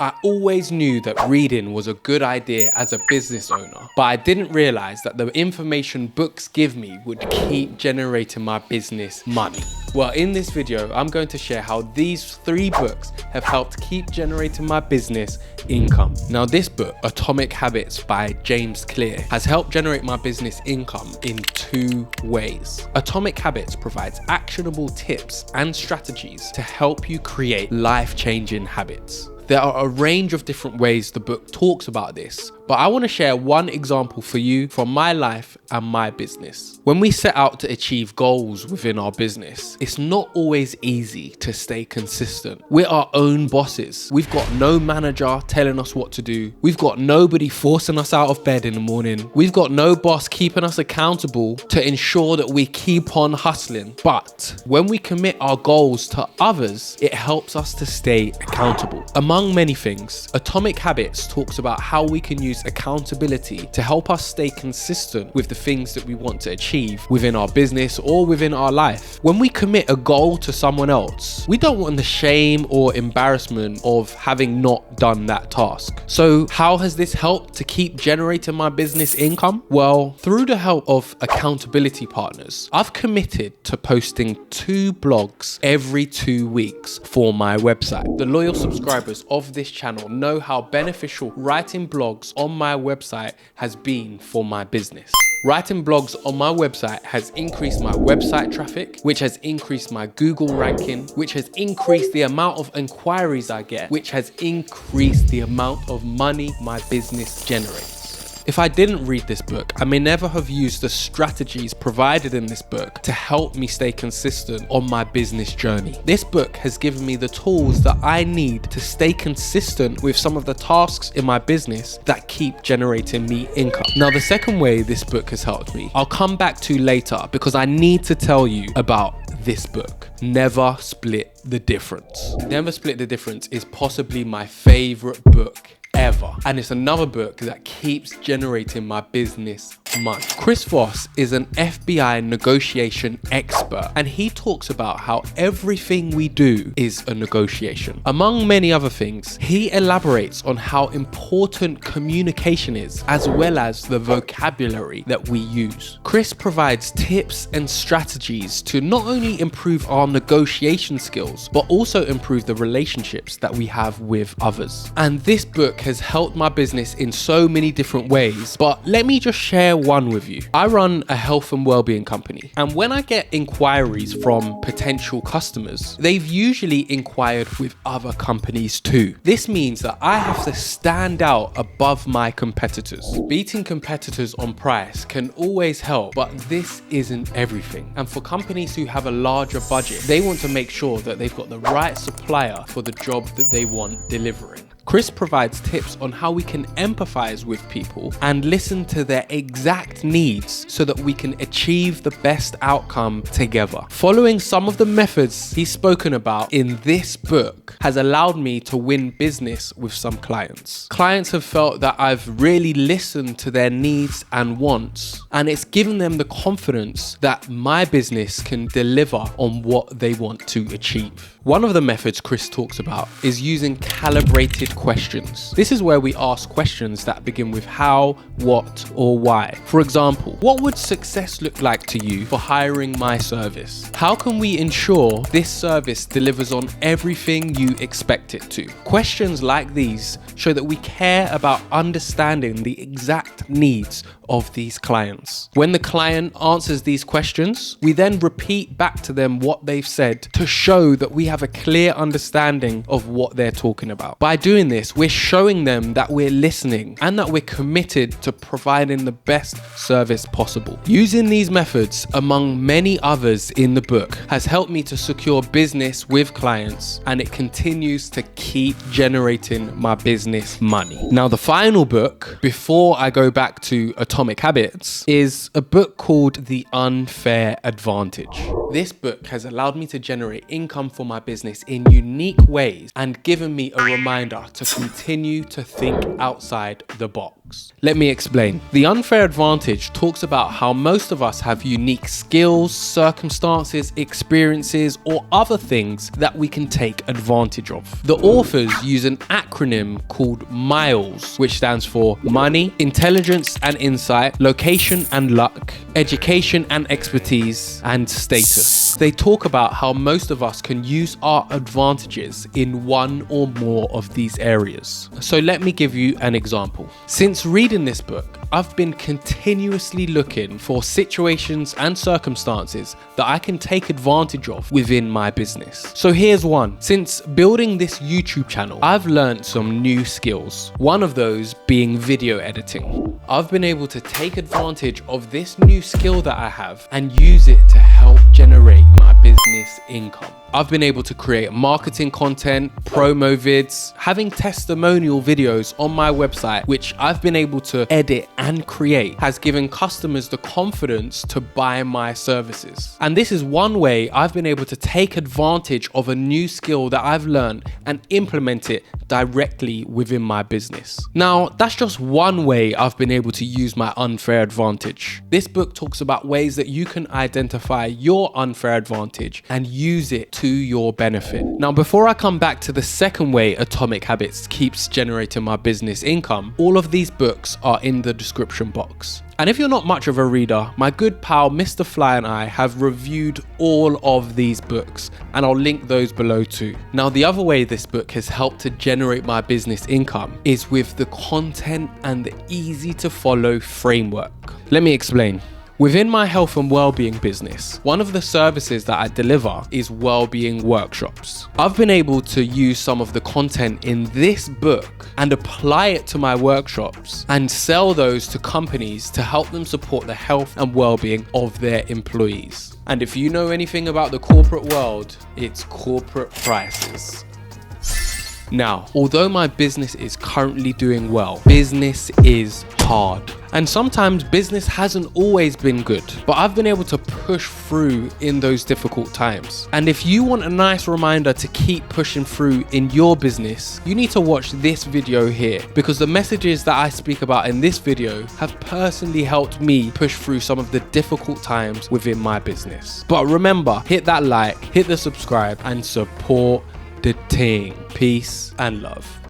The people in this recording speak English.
I always knew that reading was a good idea as a business owner, but I didn't realize that the information books give me would keep generating my business money. Well, in this video, I'm going to share how these 3 books have helped keep generating my business income. Now, this book, Atomic Habits by James Clear, has helped generate my business income in 2 ways. Atomic Habits provides actionable tips and strategies to help you create life-changing habits. There are a range of different ways the book talks about this, but I want to share one example for you from my life and my business. When we set out to achieve goals within our business, it's not always easy to stay consistent. We're our own bosses. We've got no manager telling us what to do. We've got nobody forcing us out of bed in the morning. We've got no boss keeping us accountable to ensure that we keep on hustling. But when we commit our goals to others, it helps us to stay accountable. Among many things, Atomic Habits talks about how we can use accountability to help us stay consistent with the things that we want to achieve within our business or within our life. When we commit a goal to someone else, we don't want the shame or embarrassment of having not done that task. So how has this helped to keep generating my business income? Well, through the help of accountability partners, I've committed to posting 2 blogs every 2 weeks for my website. The loyal subscribers of this channel know how beneficial writing blogs on my website has been for my business. Writing blogs on my website has increased my website traffic, which has increased my Google ranking, which has increased the amount of inquiries I get, which has increased the amount of money my business generates. If I didn't read this book, I may never have used the strategies provided in this book to help me stay consistent on my business journey. This book has given me the tools that I need to stay consistent with some of the tasks in my business that keep generating me income. Now, the second way this book has helped me, I'll come back to later because I need to tell you about this book, Never Split the Difference. Never Split the Difference is possibly my favorite book ever, and it's another book that keeps generating my business money. Chris Voss is an FBI negotiation expert, and he talks about how everything we do is a negotiation. Among many other things, he elaborates on how important communication is, as well as the vocabulary that we use. Chris provides tips and strategies to not only improve our negotiation skills, but also improve the relationships that we have with others. And this book has helped my business in so many different ways, but let me just share one with you. I run a health and well-being company, and when I get inquiries from potential customers, they've usually inquired with other companies too. This means that I have to stand out above my competitors. Beating competitors on price can always help, but this isn't everything. And for companies who have a larger budget, they want to make sure that they've got the right supplier for the job that they want delivering. Chris provides tips on how we can empathize with people and listen to their exact needs so that we can achieve the best outcome together. Following some of the methods he's spoken about in this book has allowed me to win business with some clients. Clients have felt that I've really listened to their needs and wants, and it's given them the confidence that my business can deliver on what they want to achieve. One of the methods Chris talks about is using calibrated questions. This is where we ask questions that begin with how, what, or why. For example, what would success look like to you for hiring my service? How can we ensure this service delivers on everything you expect it to? Questions like these show that we care about understanding the exact needs of these clients. When the client answers these questions, we then repeat back to them what they've said to show that we have a clear understanding of what they're talking about. By doing this, we're showing them that we're listening and that we're committed to providing the best service possible. Using these methods, among many others in the book, has helped me to secure business with clients, and it continues to keep generating my business money. Now, the final book, before I go back to Atomic Habits, is a book called The Unfair Advantage. This book has allowed me to generate income for my business in unique ways and given me a reminder to continue to think outside the box. box. Let me explain. The unfair advantage talks about how most of us have unique skills, circumstances, experiences, or other things that we can take advantage of. The authors use an acronym called MILES, which stands for money, intelligence and insight, location and luck, education and expertise, and status. They talk about how most of us can use our advantages in one or more of these areas. So let me give you an example. Since reading this book, I've been continuously looking for situations and circumstances that I can take advantage of within my business. So here's one. Since building this YouTube channel, I've learned some new skills. One of those being video editing. I've been able to take advantage of this new skill that I have and use it to help generate my business income. I've been able to create marketing content, promo vids, having testimonial videos on my website, which I've been able to edit and create, has given customers the confidence to buy my services. And this is one way I've been able to take advantage of a new skill that I've learned and implement it directly within my business. Now, that's just one way I've been able to use my unfair advantage. This book talks about ways that you can identify your unfair advantage and use it to your benefit. Now, before I come back to the second way Atomic Habits keeps generating my business income, all of these books are in the description box. And if you're not much of a reader, my good pal Mr. Fly and I have reviewed all of these books, and I'll link those below too. Now, the other way this book has helped to generate my business income is with the content and the easy to follow framework. Let me explain. Within my health and well-being business, one of the services that I deliver is well-being workshops. I've been able to use some of the content in this book and apply it to my workshops and sell those to companies to help them support the health and well-being of their employees. And if you know anything about the corporate world, it's corporate prices. Now, although my business is currently doing well, business is hard. And sometimes business hasn't always been good, but I've been able to push through in those difficult times. And if you want a nice reminder to keep pushing through in your business, you need to watch this video here, because the messages that I speak about in this video have personally helped me push through some of the difficult times within my business. But remember, hit that like, hit the subscribe, and support the team. Peace and love.